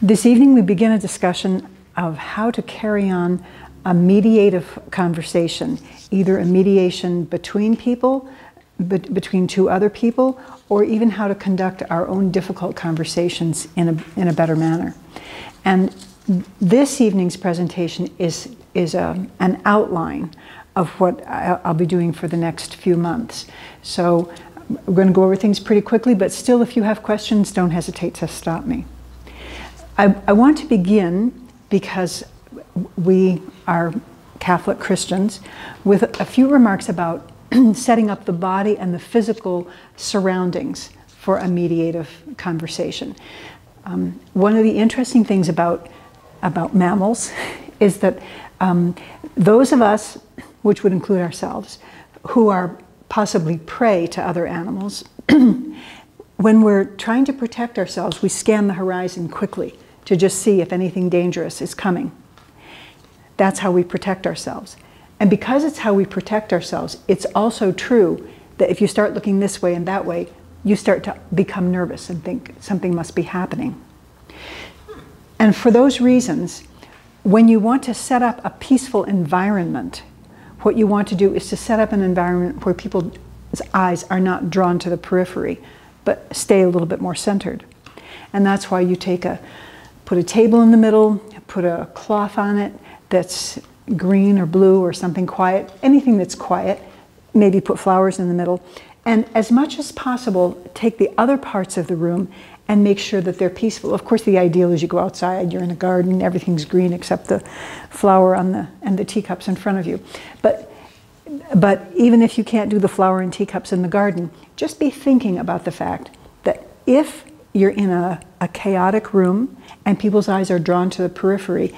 This evening we begin a discussion of how to carry on a mediative conversation, either a mediation between people, between two other people, or even how to conduct our own difficult conversations in a better manner. And this evening's presentation is an outline of what I'll be doing for the next few months. So we're going to go over things pretty quickly, but still, if you have questions, don't hesitate to stop me. I want to begin, because we are Catholic Christians, with a few remarks about setting up the body and the physical surroundings for a mediative conversation. One of the interesting things about mammals is that those of us, which would include ourselves, who are possibly prey to other animals, when we're trying to protect ourselves, we scan the horizon quickly to just see if anything dangerous is coming. That's how we protect ourselves. And because it's how we protect ourselves, it's also true that if you start looking this way and that way, you start to become nervous and think something must be happening. And for those reasons, when you want to set up a peaceful environment, what you want to do is to set up an environment where people's eyes are not drawn to the periphery, but stay a little bit more centered. And that's why you put a table in the middle, put a cloth on it that's green or blue or something quiet, anything that's quiet, maybe put flowers in the middle, and as much as possible, take the other parts of the room and make sure that they're peaceful. Of course, the ideal is you go outside, you're in a garden, everything's green except the flower and the teacups in front of you. But even if you can't do the flower and teacups in the garden, just be thinking about the fact that if you're in a chaotic room and people's eyes are drawn to the periphery,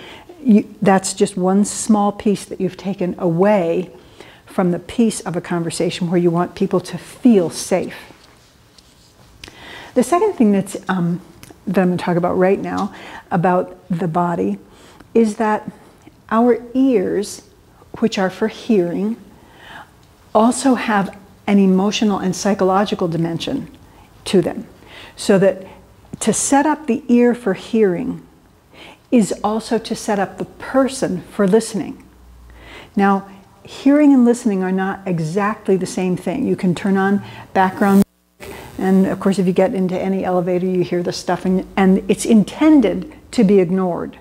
that's just one small piece that you've taken away from the piece of a conversation where you want people to feel safe. The second thing that I'm going to talk about right now about the body is that our ears, which are for hearing, also have an emotional and psychological dimension to them. So that to set up the ear for hearing is also to set up the person for listening. Now, hearing and listening are not exactly the same thing. You can turn on background music, and of course if you get into any elevator you hear the stuff, and it's intended to be ignored.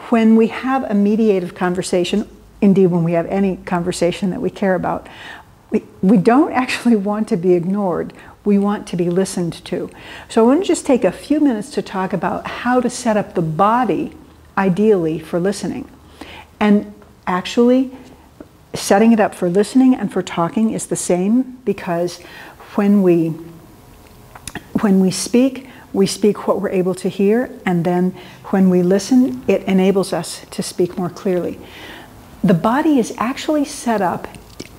When we have a mediative conversation, indeed when we have any conversation that we care about, we don't actually want to be ignored. We want to be listened to. So I want to just take a few minutes to talk about how to set up the body, ideally, for listening. And actually, setting it up for listening and for talking is the same, because when we speak what we're able to hear, and then when we listen, it enables us to speak more clearly. The body is actually set up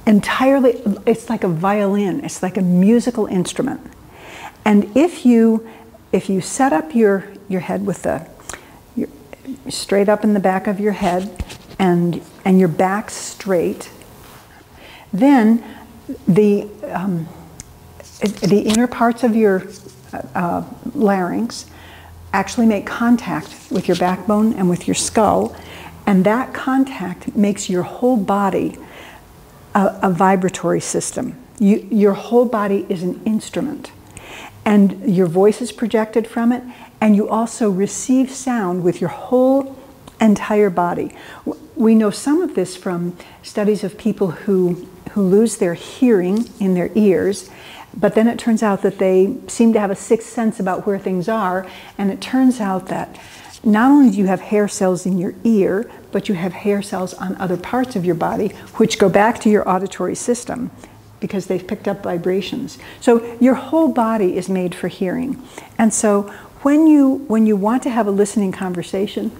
entirely, it's like a violin, it's like a musical instrument. And if you set up your head with straight up in the back of your head and your back straight, then the inner parts of your larynx actually make contact with your backbone and with your skull, and that contact makes your whole body a vibratory system. Your whole body is an instrument, and your voice is projected from it, and you also receive sound with your whole entire body. We know some of this from studies of people who lose their hearing in their ears, but then it turns out that they seem to have a sixth sense about where things are, and it turns out that not only do you have hair cells in your ear, but you have hair cells on other parts of your body, which go back to your auditory system because they've picked up vibrations. So your whole body is made for hearing. And so when you want to have a listening conversation,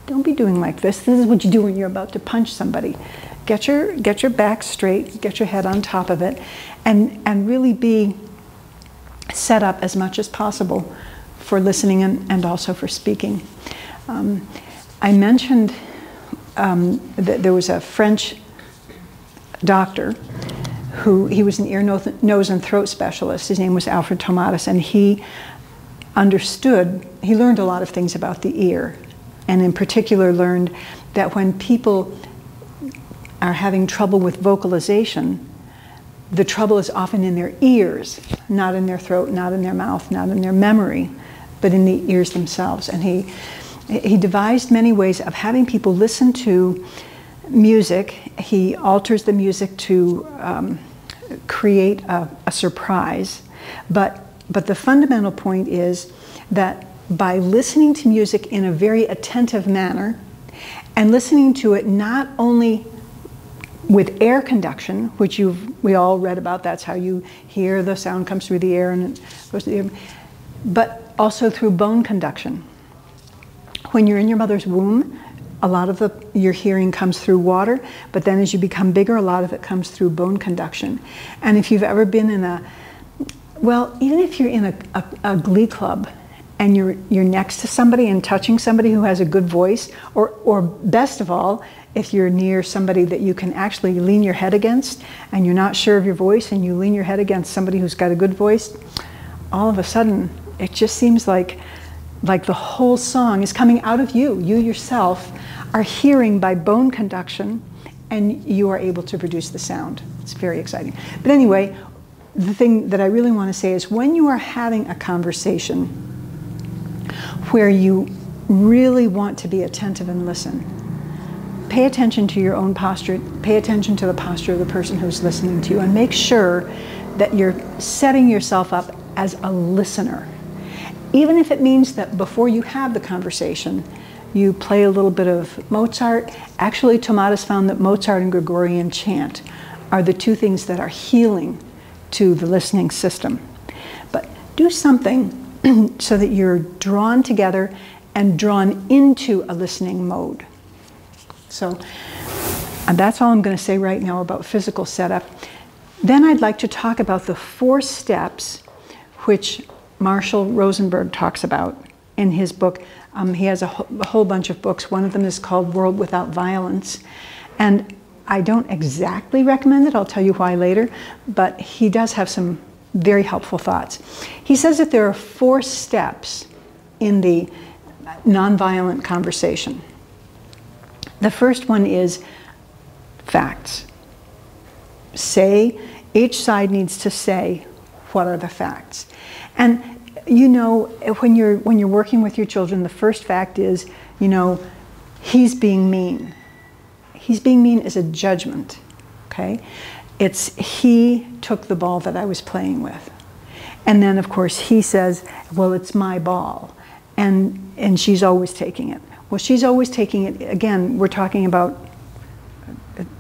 don't be doing like this. This is what you do when you're about to punch somebody. Get your back straight, get your head on top of it, and really be set up as much as possible for listening and also for speaking. I mentioned that there was a French doctor he was an ear, nose, and throat specialist. His name was Alfred Tomatis, and he he learned a lot of things about the ear, and in particular learned that when people are having trouble with vocalization, the trouble is often in their ears, not in their throat, not in their mouth, not in their memory, but in the ears themselves. And he devised many ways of having people listen to music. He alters the music to create a surprise, but the fundamental point is that by listening to music in a very attentive manner and listening to it not only with air conduction, which we all read about, that's how you hear the sound comes through the air and it goes to the air, but also through bone conduction. When you're in your mother's womb, a lot of your hearing comes through water, but then as you become bigger, a lot of it comes through bone conduction. And if you've ever been in even if you're in a glee club and you're next to somebody and touching somebody who has a good voice, or best of all, if you're near somebody that you can actually lean your head against and you're not sure of your voice and you lean your head against somebody who's got a good voice, all of a sudden it just seems like the whole song is coming out of you. You yourself are hearing by bone conduction and you are able to produce the sound. It's very exciting. But anyway, the thing that I really want to say is when you are having a conversation where you really want to be attentive and listen, pay attention to your own posture, pay attention to the posture of the person who's listening to you, and make sure that you're setting yourself up as a listener. Even if it means that before you have the conversation, you play a little bit of Mozart. Actually, Tomatis found that Mozart and Gregorian chant are the two things that are healing to the listening system. But do something so that you're drawn together and drawn into a listening mode. So that's all I'm going to say right now about physical setup. Then I'd like to talk about the 4 steps which Marshall Rosenberg talks about in his book. He has a whole bunch of books. One of them is called World Without Violence. And I don't exactly recommend it. I'll tell you why later. But he does have some very helpful thoughts. He says that there are 4 steps in the nonviolent conversation. The first one is facts. Each side needs to say, what are the facts? And you know, when you're working with your children, the first fact is, you know, he's being mean. He's being mean is a judgment, okay? It's he took the ball that I was playing with. And then of course he says, well, it's my ball. And she's always taking it. Well, she's always taking it. Again, we're talking about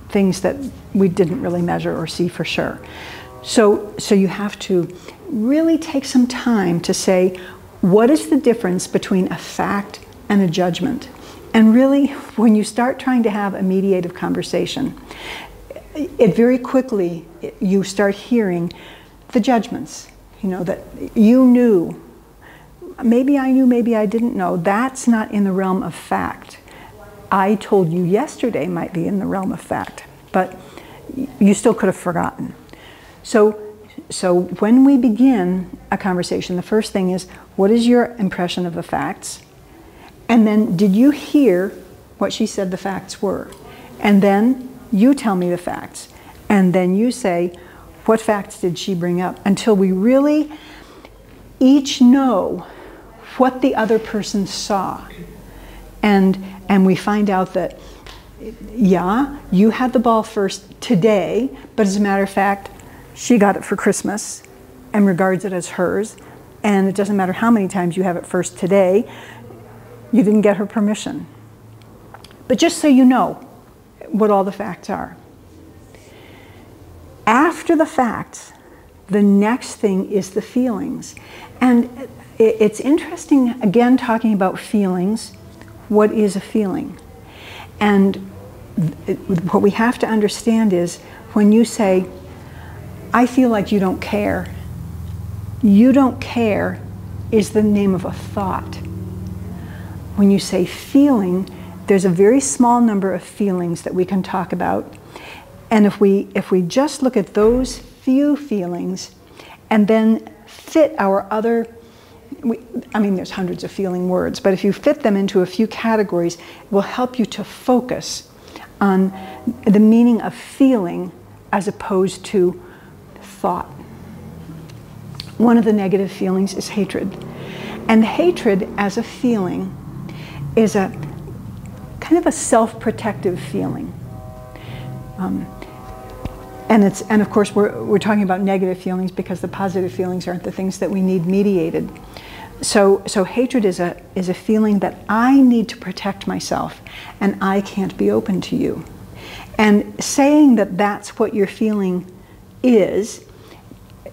things that we didn't really measure or see for sure. So you have to really take some time to say, what is the difference between a fact and a judgment? And really, when you start trying to have a mediative conversation, it very quickly, you start hearing the judgments, you know, that you knew. Maybe I knew, maybe I didn't know. That's not in the realm of fact. I told you yesterday might be in the realm of fact, but you still could have forgotten. So when we begin a conversation, the first thing is, what is your impression of the facts? And then, did you hear what she said the facts were? And then you tell me the facts. And then you say, what facts did she bring up? Until we really each know what the other person saw. And we find out that, yeah, you had the ball first today, but as a matter of fact, she got it for Christmas and regards it as hers. And it doesn't matter how many times you have it first today, you didn't get her permission. But just so you know what all the facts are. After the facts, the next thing is the feelings. And it's interesting, again, talking about feelings. What is a feeling? And what we have to understand is when you say, I feel like you don't care. You don't care is the name of a thought. When you say feeling, there's a very small number of feelings that we can talk about. And if we just look at those few feelings and then fit our other I mean, there's hundreds of feeling words, but if you fit them into a few categories, it will help you to focus on the meaning of feeling as opposed to thought. One of the negative feelings is hatred. And hatred as a feeling is a kind of a self-protective feeling. And of course, we're talking about negative feelings because the positive feelings aren't the things that we need mediated. So hatred is a feeling that I need to protect myself and I can't be open to you. And saying that that's what your feeling is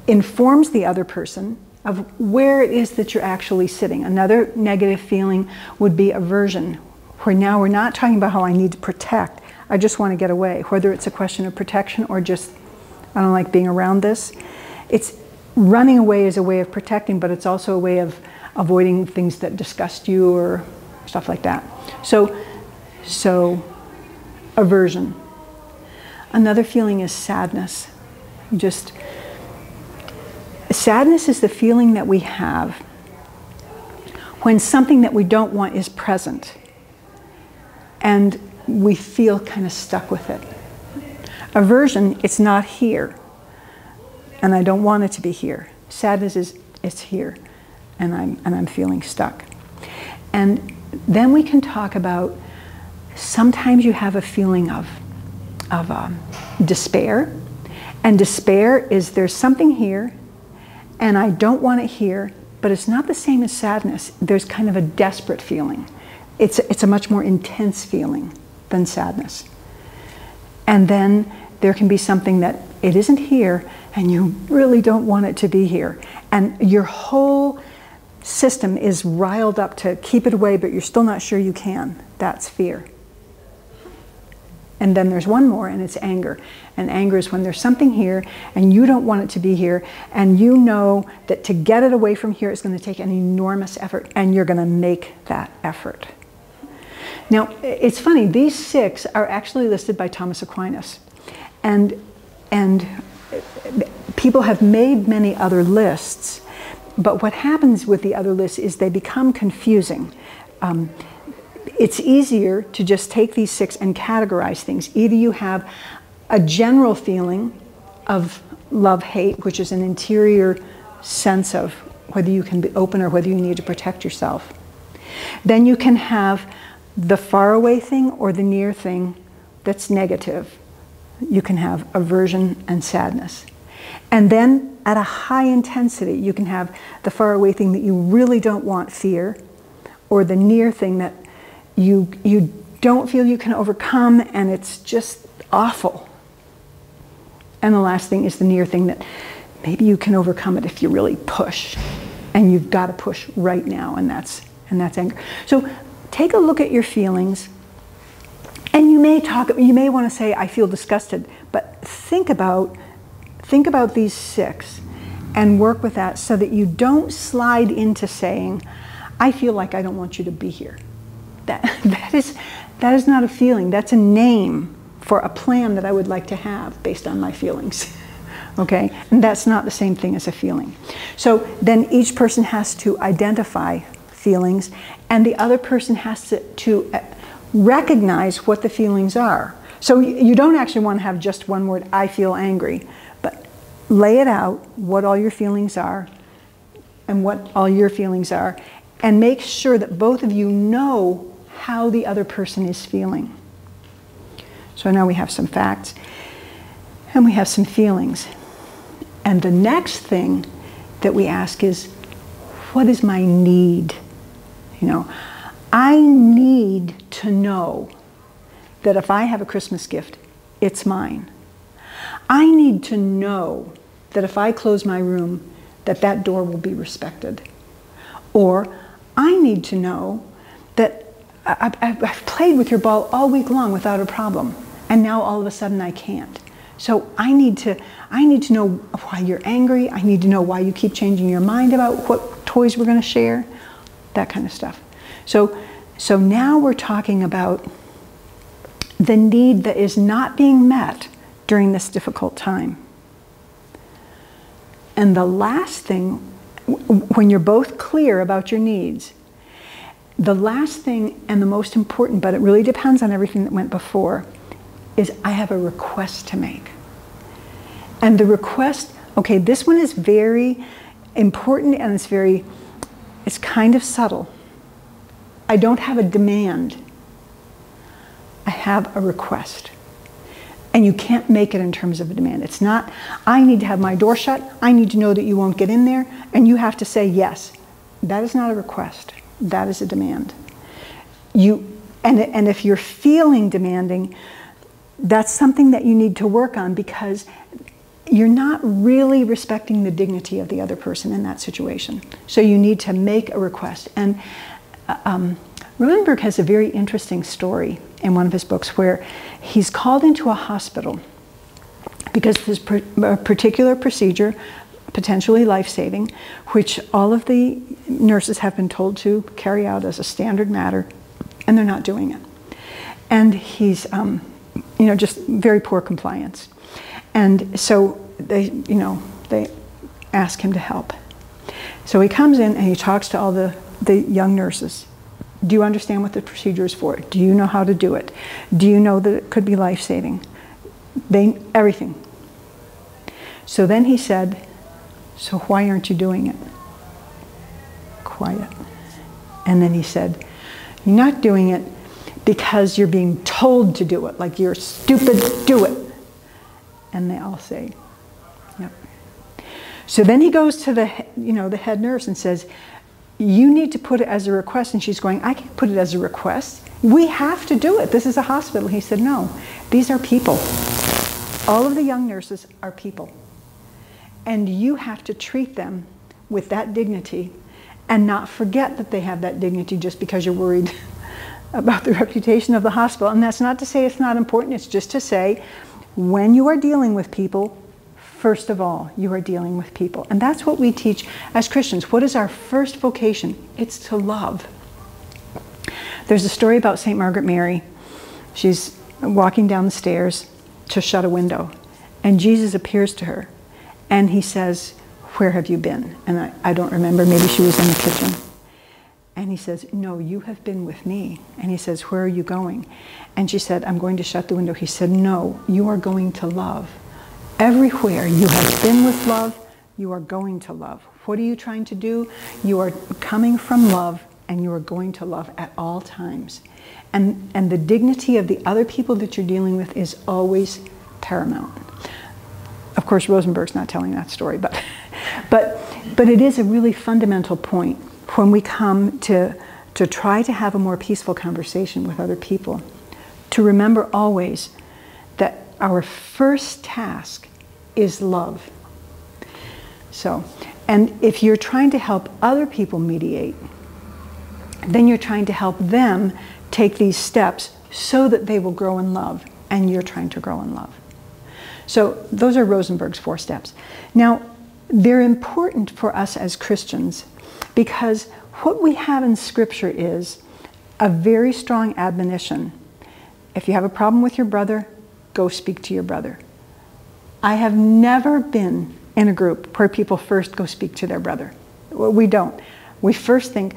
informs the other person of where it is that you're actually sitting. Another negative feeling would be aversion, where now we're not talking about how I need to protect. I just want to get away, whether it's a question of protection or just, I don't like being around this. It's running away is a way of protecting, but it's also a way of avoiding things that disgust you or stuff like that. So aversion. Another feeling is sadness. Sadness is the feeling that we have when something that we don't want is present and we feel kind of stuck with it. Aversion, it's not here and I don't want it to be here. Sadness is, it's here and I'm feeling stuck. And then we can talk about, sometimes you have a feeling of despair, and despair is there's something here and I don't want it here, but it's not the same as sadness. There's kind of a desperate feeling. It's a much more intense feeling than sadness. And then there can be something that it isn't here and you really don't want it to be here. And your whole system is riled up to keep it away, but you're still not sure you can. That's fear. And then there's one more, and it's anger. And anger is when there's something here and you don't want it to be here, and you know that to get it away from here is going to take an enormous effort, and you're going to make that effort. Now, it's funny, these 6 are actually listed by Thomas Aquinas. And people have made many other lists, but what happens with the other lists is they become confusing. It's easier to just take these 6 and categorize things. Either you have a general feeling of love, hate, which is an interior sense of whether you can be open or whether you need to protect yourself. Then you can have the faraway thing or the near thing that's negative. You can have aversion and sadness. And then at a high intensity, you can have the faraway thing that you really don't want, fear, or the near thing that you don't feel you can overcome, and it's just awful. And the last thing is the near thing that maybe you can overcome it if you really push, and you've got to push right now, and that's anger. So take a look at your feelings, and you may want to say, I feel disgusted, but think about these 6 and work with that so that you don't slide into saying, I feel like I don't want you to be here. That is not a feeling. That's a name for a plan that I would like to have based on my feelings. Okay? And that's not the same thing as a feeling. So then each person has to identify feelings, and the other person has to recognize what the feelings are. So you don't actually want to have just one word, I feel angry, but lay it out, what all your feelings are, and what all your feelings are, and make sure that both of you know how the other person is feeling. So now we have some facts and we have some feelings. And the next thing that we ask is, what is my need? You know, I need to know that if I have a Christmas gift, it's mine. I need to know that if I close my room, that door will be respected. Or I need to know that I've played with your ball all week long without a problem, and now all of a sudden I can't. So I need to know why you're angry. I need to know why you keep changing your mind about what toys we're going to share, that kind of stuff. So now we're talking about the need that is not being met during this difficult time. And the last thing, when you're both clear about your needs, the last thing and the most important, but it really depends on everything that went before, is I have a request to make. And the request, okay, this one is very important and it's kind of subtle. I don't have a demand. I have a request. And you can't make it in terms of a demand. It's not, I need to have my door shut, I need to know that you won't get in there, and you have to say yes. That is not a request. That is a demand. And if you're feeling demanding, that's something that you need to work on, because you're not really respecting the dignity of the other person in that situation. So you need to make a request. And Rosenberg has a very interesting story in one of his books where he's called into a hospital because there's a particular procedure, potentially life-saving, which all of the nurses have been told to carry out as a standard matter, and they're not doing it. And he's, just very poor compliance. And so they ask him to help. So he comes in and he talks to all the young nurses. Do you understand what the procedure is for? Do you know how to do it? Do you know that it could be life-saving? Everything. So then he said, so why aren't you doing it? Quiet. And then he said, you're not doing it because you're being told to do it, like you're stupid, do it. And they all say, yep. So then he goes to the head nurse and says, you need to put it as a request. And she's going, I can't put it as a request. We have to do it. This is a hospital. He said, no, these are people. All of the young nurses are people. And you have to treat them with that dignity and not forget that they have that dignity just because you're worried about the reputation of the hospital. And that's not to say it's not important. It's just to say, when you are dealing with people, first of all, you are dealing with people. And that's what we teach as Christians. What is our first vocation? It's to love. There's a story about St. Margaret Mary. She's walking down the stairs to shut a window, and Jesus appears to her, and he says, where have you been? And I don't remember, maybe she was in the kitchen. And he says, no, you have been with me. And he says, where are you going? And she said, I'm going to shut the window. He said, no, you are going to love. Everywhere you have been with love, you are going to love. What are you trying to do? You are coming from love, and you are going to love at all times. And the dignity of the other people that you're dealing with is always paramount. Of course, Rosenberg's not telling that story, but it is a really fundamental point when we come to try to have a more peaceful conversation with other people, to remember always that our first task is love. So, and if you're trying to help other people mediate, then you're trying to help them take these steps so that they will grow in love, and you're trying to grow in love. So those are Rosenberg's 4 steps. Now, they're important for us as Christians because what we have in Scripture is a very strong admonition. If you have a problem with your brother, go speak to your brother. I have never been in a group where people first go speak to their brother. Well, we don't. We first think,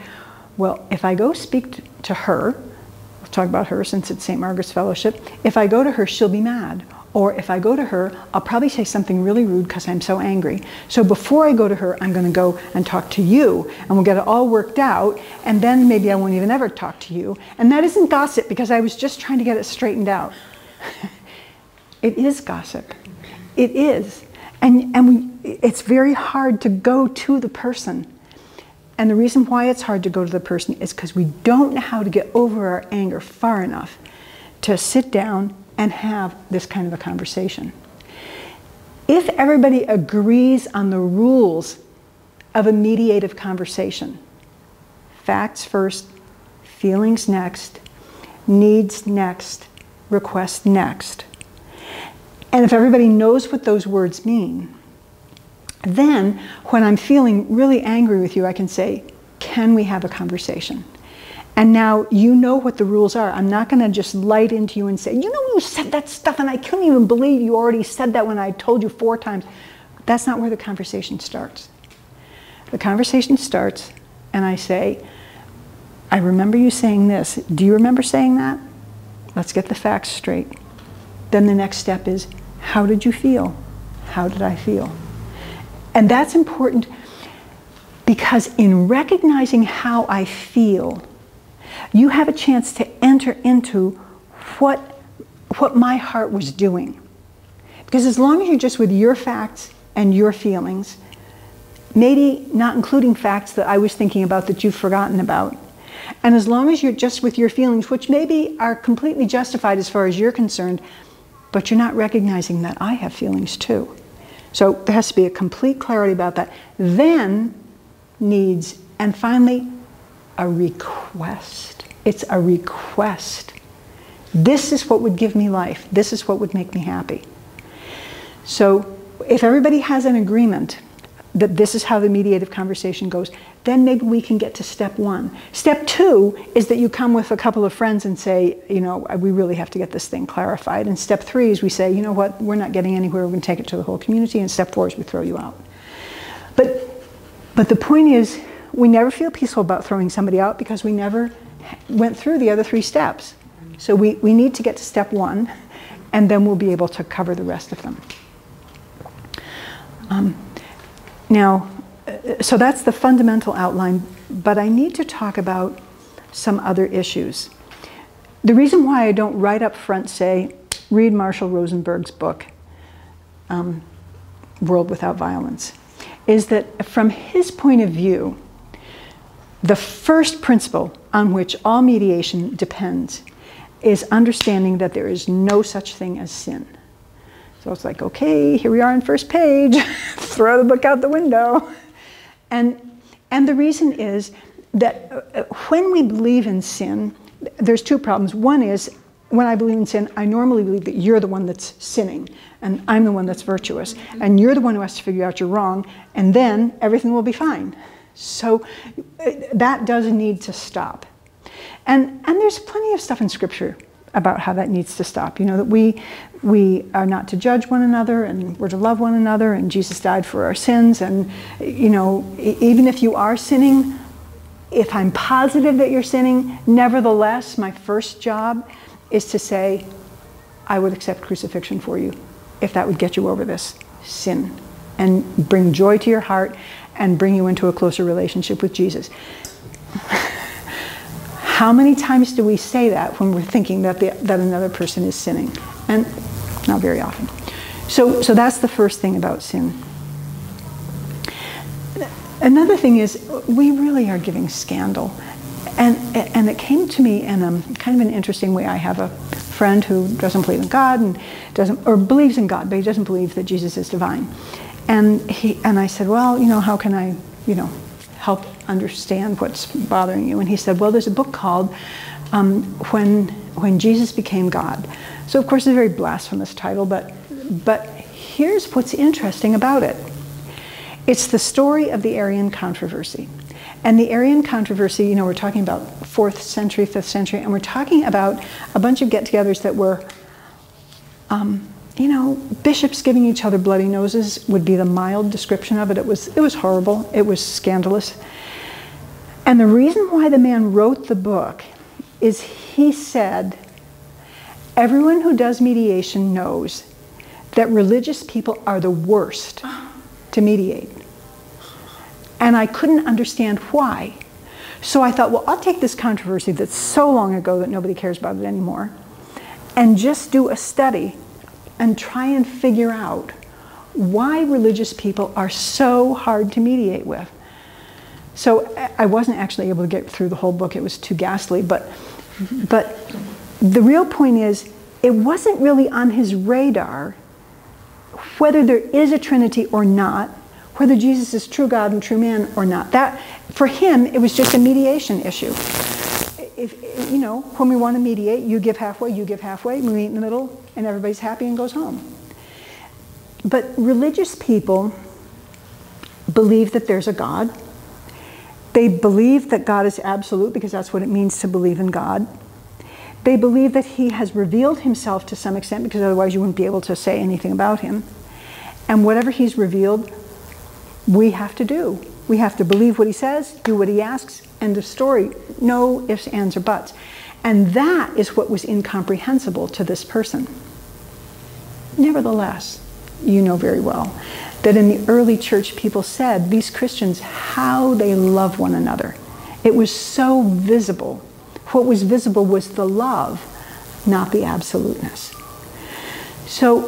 well, if I go speak to her, we'll talk about her since it's St. Margaret's Fellowship, if I go to her, she'll be mad. Or if I go to her, I'll probably say something really rude because I'm so angry. So before I go to her, I'm going to go and talk to you, and we'll get it all worked out, and then maybe I won't even ever talk to you. And that isn't gossip, because I was just trying to get it straightened out. It is gossip. It is. And it's very hard to go to the person. And the reason why it's hard to go to the person is because we don't know how to get over our anger far enough to sit down and have this kind of a conversation. If everybody agrees on the rules of a mediative conversation, facts first, feelings next, needs next, requests next, and if everybody knows what those words mean, then when I'm feeling really angry with you, I can say, can we have a conversation? And now you know what the rules are. I'm not going to just light into you and say, you know, you said that stuff and I couldn't even believe you already said that when I told you 4 times. That's not where the conversation starts. The conversation starts, and I say, I remember you saying this. Do you remember saying that? Let's get the facts straight. Then the next step is, how did you feel? How did I feel? And that's important because in recognizing how I feel, you have a chance to enter into what my heart was doing. Because as long as you're just with your facts and your feelings, maybe not including facts that I was thinking about that you've forgotten about, and as long as you're just with your feelings, which maybe are completely justified as far as you're concerned, but you're not recognizing that I have feelings too. So there has to be a complete clarity about that. Then needs, and finally, a request. It's a request. This is what would give me life. This is what would make me happy. So if everybody has an agreement that this is how the mediative conversation goes, then maybe we can get to step one. Step two is that you come with a couple of friends and say, you know, we really have to get this thing clarified. And step three is we say, you know what, we're not getting anywhere, we're going to take it to the whole community. And step four is we throw you out. But the point is, we never feel peaceful about throwing somebody out because we never went through the other three steps. So we need to get to step one, and then we'll be able to cover the rest of them. Now, so that's the fundamental outline, but I need to talk about some other issues. The reason why I don't right up front say, read Marshall Rosenberg's book, World Without Violence, is that from his point of view, the first principle on which all mediation depends is understanding that there is no such thing as sin. So it's like, okay, here we are on first page, throw the book out the window. And the reason is that when we believe in sin, there's two problems. One is, when I believe in sin, I normally believe that you're the one that's sinning, and I'm the one that's virtuous, and you're the one who has to figure out you're wrong, and then everything will be fine. So that does need to stop. And there's plenty of stuff in Scripture about how that needs to stop. You know, that we are not to judge one another, and we're to love one another, and Jesus died for our sins. And, you know, even if you are sinning, if I'm positive that you're sinning, nevertheless, my first job is to say, I would accept crucifixion for you if that would get you over this sin and bring joy to your heart and bring you into a closer relationship with Jesus. How many times do we say that when we're thinking that another person is sinning? And not very often. So that's the first thing about sin. Another thing is, we really are giving scandal. And it came to me in kind of an interesting way. I have a friend who doesn't believe in God or believes in God, but he doesn't believe that Jesus is divine. And I said, well, you know, how can I, you know, help understand what's bothering you? And he said, well, there's a book called When Jesus Became God. So of course it's a very blasphemous title, but here's what's interesting about it. It's the story of the Arian controversy. And the Arian controversy, you know, we're talking about 4th century, 5th century, and we're talking about a bunch of get-togethers that were, you know, bishops giving each other bloody noses would be the mild description of it. It was horrible. It was scandalous. And the reason why the man wrote the book is he said, everyone who does mediation knows that religious people are the worst to mediate. And I couldn't understand why. So I thought, well, I'll take this controversy that's so long ago that nobody cares about it anymore, and just do a study and try and figure out why religious people are so hard to mediate with. So I wasn't actually able to get through the whole book. It was too ghastly. But the real point is, it wasn't really on his radar whether there is a Trinity or not, whether Jesus is true God and true man or not. That, for him, it was just a mediation issue. If, you know, when we want to mediate, you give halfway, we meet in the middle, and everybody's happy and goes home. But religious people believe that there's a God. They believe that God is absolute, because that's what it means to believe in God. They believe that he has revealed himself to some extent, because otherwise you wouldn't be able to say anything about him. And whatever he's revealed, we have to do. We have to believe what he says, do what he asks, end of story. No ifs, ands, or buts. And that is what was incomprehensible to this person. Nevertheless, you know very well that in the early church, people said, these Christians, how they love one another. It was so visible. What was visible was the love, not the absoluteness. So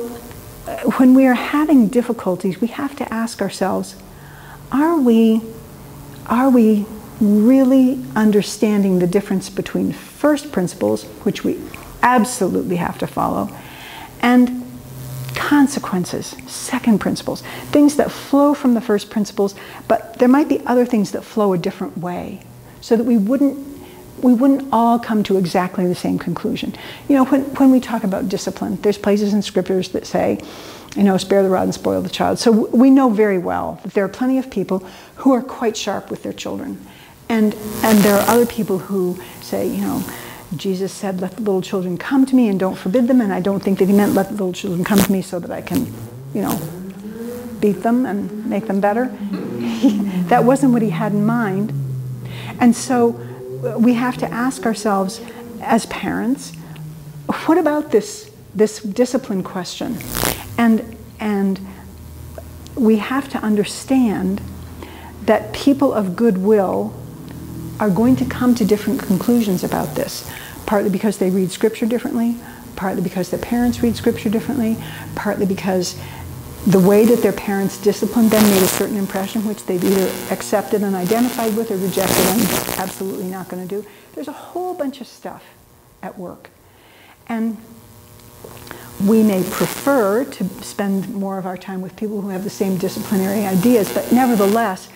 when we are having difficulties, we have to ask ourselves, are we really understanding the difference between first principles, which we absolutely have to follow, and consequences, second principles, things that flow from the first principles, but there might be other things that flow a different way, so that we wouldn't all come to exactly the same conclusion. You know, when we talk about discipline, there's places in scriptures that say, you know, spare the rod and spoil the child. So we know very well that there are plenty of people who are quite sharp with their children. And there are other people who say, you know, Jesus said, let the little children come to me and don't forbid them. And I don't think that he meant let the little children come to me so that I can, you know, beat them and make them better. That wasn't what he had in mind. And so we have to ask ourselves as parents, what about this discipline question? And we have to understand that people of goodwill are going to come to different conclusions about this, partly because they read scripture differently, partly because their parents read scripture differently, partly because the way that their parents disciplined them made a certain impression which they've either accepted and identified with or rejected and absolutely not going to do. There's a whole bunch of stuff at work. And we may prefer to spend more of our time with people who have the same disciplinary ideas, but nevertheless,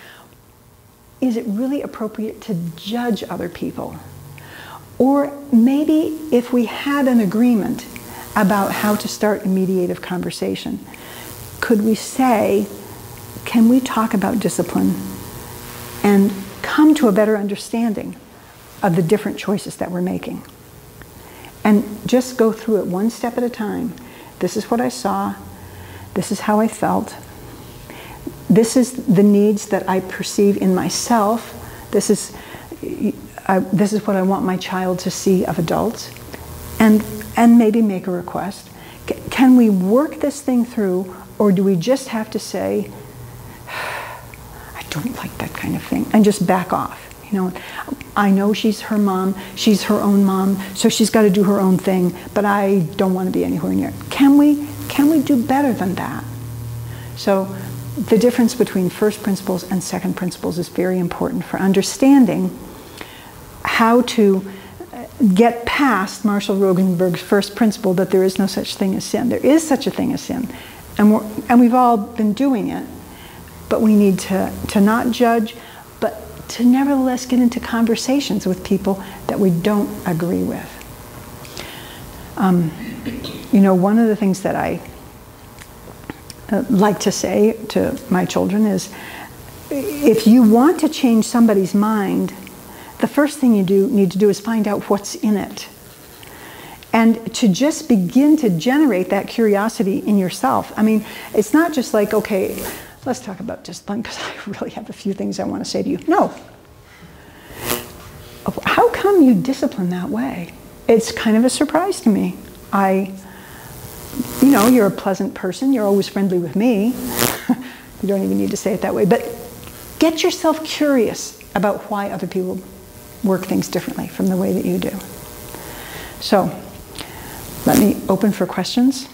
is it really appropriate to judge other people? Or maybe if we had an agreement about how to start a mediative conversation, could we say, can we talk about discipline and come to a better understanding of the different choices that we're making? And just go through it one step at a time. This is what I saw. This is how I felt. This is the needs that I perceive in myself. This is what I want my child to see of adults. And maybe make a request. Can we work this thing through, or do we just have to say, I don't like that kind of thing, and just back off? You know, I know she's her mom, she's her own mom, so she's got to do her own thing, but I don't want to be anywhere near it. Can we do better than that? So the difference between first principles and second principles is very important for understanding how to get past Marshall Rosenberg's first principle that there is no such thing as sin. There is such a thing as sin, and we've all been doing it, but we need to not judge, but to nevertheless get into conversations with people that we don't agree with. You know, one of the things that I like to say to my children is, if you want to change somebody's mind, the first thing you need to do is find out what's in it. And to just begin to generate that curiosity in yourself. I mean, it's not just like, okay, let's talk about discipline because I really have a few things I want to say to you. No. How come you discipline that way? It's kind of a surprise to me. You know, you're a pleasant person. You're always friendly with me. You don't even need to say it that way. But get yourself curious about why other people work things differently from the way that you do. So, let me open for questions.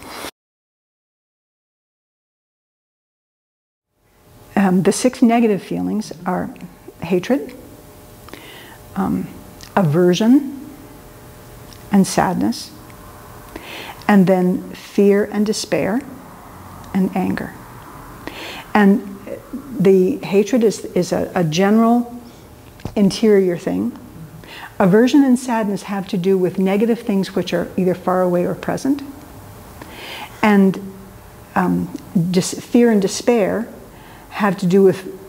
The 6 negative feelings are hatred, aversion, and sadness, and then fear and despair, and anger. And the hatred is a general interior thing. Aversion and sadness have to do with negative things which are either far away or present. And just fear and despair have to do with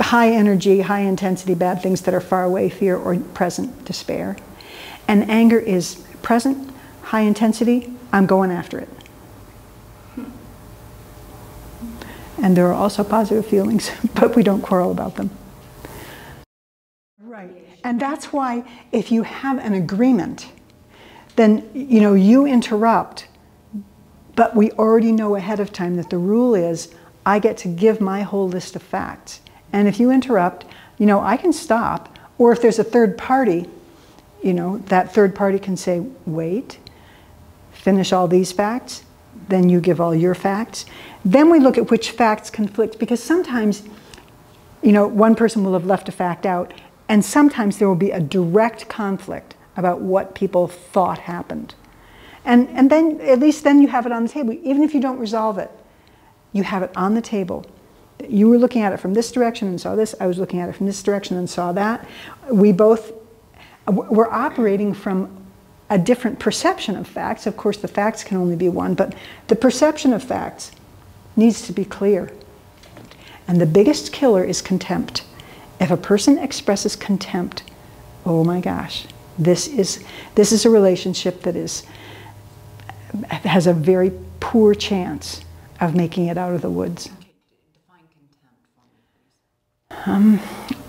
high energy, high intensity, bad things that are far away, fear, or present, despair. And anger is present, high intensity, I'm going after it. And there are also positive feelings, but we don't quarrel about them. Right. And that's why if you have an agreement, then, you know, you interrupt, but we already know ahead of time that the rule is I get to give my whole list of facts. And if you interrupt, you know, I can stop. Or if there's a third party, you know, that third party can say, wait, finish all these facts, then you give all your facts. Then we look at which facts conflict, because sometimes, you know, one person will have left a fact out, and sometimes there will be a direct conflict about what people thought happened. And then, at least then you have it on the table. Even if you don't resolve it, you have it on the table. You were looking at it from this direction and saw this. I was looking at it from this direction and saw that. We're operating from a different perception of facts. Of course, the facts can only be one, but the perception of facts needs to be clear. And the biggest killer is contempt. If a person expresses contempt, oh my gosh, this is a relationship that has a very poor chance of making it out of the woods.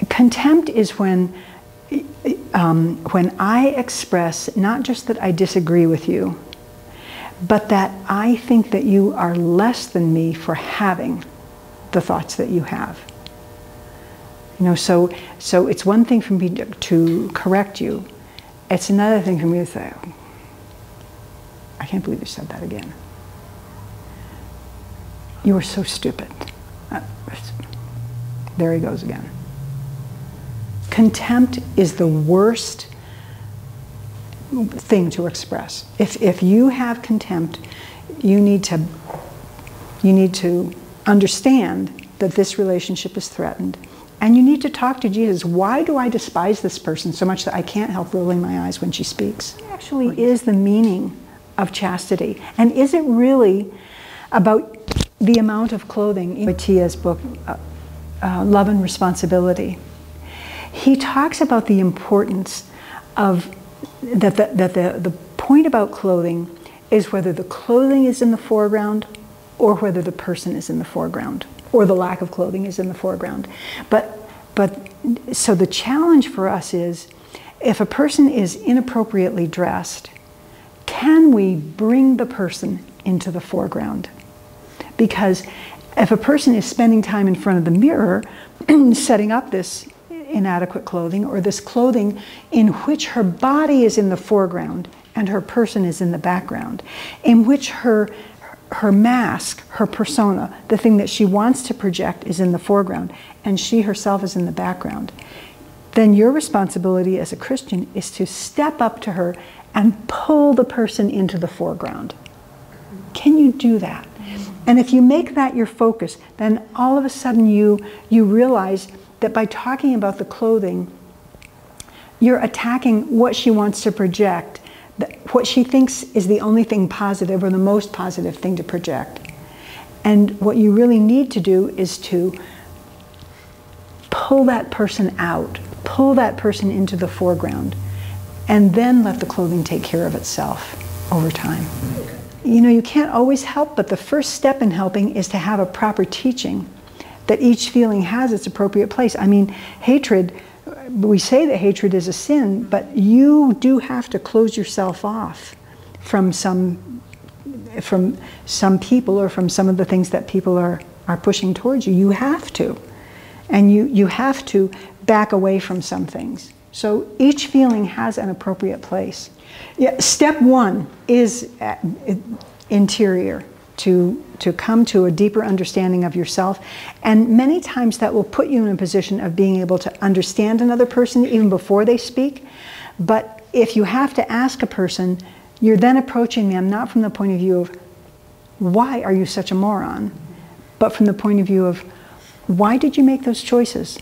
Contempt is when I express not just that I disagree with you, but that I think that you are less than me for having the thoughts that you have. You know, so it's one thing for me to correct you. It's another thing for me to say, I can't believe you said that again. You were so stupid. There he goes again. Contempt is the worst thing to express. If you have contempt, you need to understand that this relationship is threatened. And you need to talk to Jesus. Why do I despise this person so much that I can't help rolling my eyes when she speaks? It actually is the meaning of chastity. And is it really about the amount of clothing? In Matia's book, Love and Responsibility, he talks about the importance of the point about clothing is whether the clothing is in the foreground or whether the person is in the foreground, or the lack of clothing is in the foreground. But so the challenge for us is, if a person is inappropriately dressed, can we bring the person into the foreground? Because if a person is spending time in front of the mirror setting up this inadequate clothing, or this clothing in which her body is in the foreground and her person is in the background, in which her mask, her persona, the thing that she wants to project is in the foreground, and she herself is in the background, then your responsibility as a Christian is to step up to her and pull the person into the foreground. Can you do that? And if you make that your focus, then all of a sudden you realize that by talking about the clothing, you're attacking what she wants to project, what she thinks is the only thing positive or the most positive thing to project. And what you really need to do is to pull that person out, pull that person into the foreground, and then let the clothing take care of itself over time. You know, you can't always help, but the first step in helping is to have a proper teaching that each feeling has its appropriate place. I mean, hatred, we say that hatred is a sin, but you do have to close yourself off from some people, or from some of the things that people are pushing towards you. You have to. And you have to back away from some things. So each feeling has an appropriate place. Yeah, step one is interior, to come to a deeper understanding of yourself. And many times that will put you in a position of being able to understand another person even before they speak. But if you have to ask a person, you're then approaching them not from the point of view of, why are you such a moron? But from the point of view of, why did you make those choices?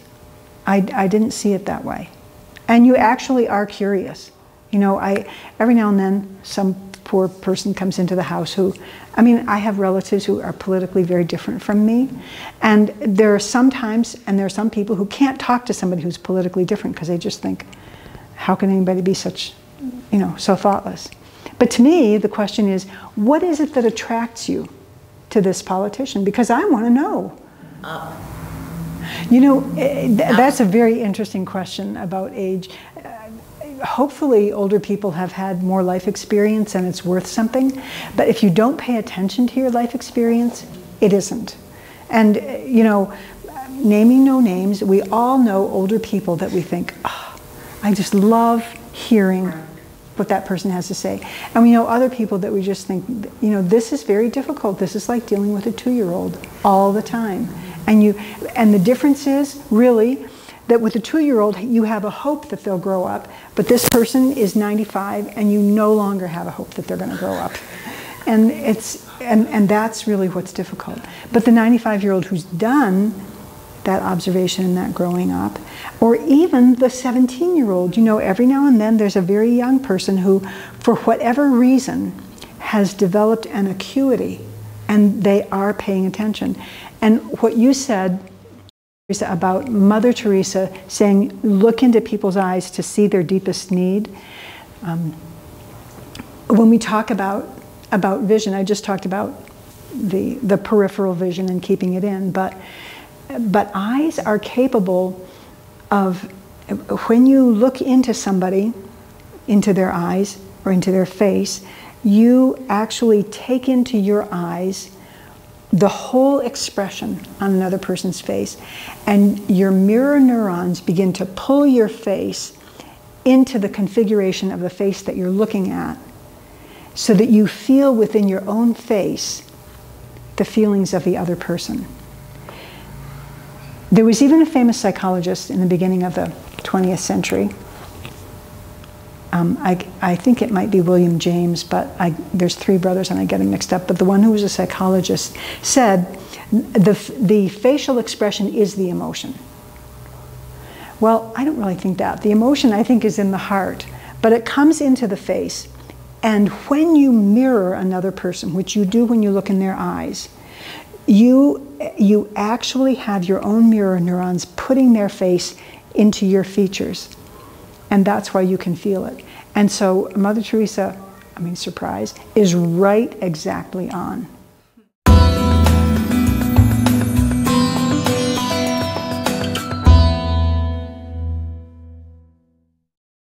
I didn't see it that way. And you actually are curious. You know, every now and then some poor person comes into the house who, I mean, I have relatives who are politically very different from me. And there are some times, and there are some people who can't talk to somebody who's politically different because they just think, how can anybody be such, you know, so thoughtless? But to me, the question is, what is it that attracts you to this politician? Because I want to know. up? You know, that's a very interesting question about age. Hopefully older people have had more life experience and it's worth something, but if you don't pay attention to your life experience, it isn't. And you know, naming no names, we all know older people that we think, oh, I just love hearing what that person has to say. And we know other people that we just think, you know, this is very difficult. This is like dealing with a 2-year-old all the time. And the difference is really that with a 2-year-old, you have a hope that they'll grow up, but this person is 95 and you no longer have a hope that they're going to grow up. And and that's really what's difficult. But the 95-year-old who's done that observation and that growing up, or even the 17-year-old, you know, every now and then there's a very young person who, for whatever reason, has developed an acuity and they are paying attention. And what you said about Mother Teresa saying, look into people's eyes to see their deepest need. When we talk about vision, I just talked about the peripheral vision and keeping it in, but eyes are capable of, when you look into somebody, into their eyes or into their face, you actually take into your eyes the whole expression on another person's face, and your mirror neurons begin to pull your face into the configuration of the face that you're looking at, so that you feel within your own face the feelings of the other person. There was even a famous psychologist in the beginning of the 20th century. I think it might be William James, but there's 3 brothers and I get them mixed up. But the one who was a psychologist said, the facial expression is the emotion. Well, I don't really think that. The emotion, I think, is in the heart, but it comes into the face. And when you mirror another person, which you do when you look in their eyes, you actually have your own mirror neurons putting their face into your features. And that's why you can feel it. And so Mother Teresa, I mean, surprise, is right exactly on.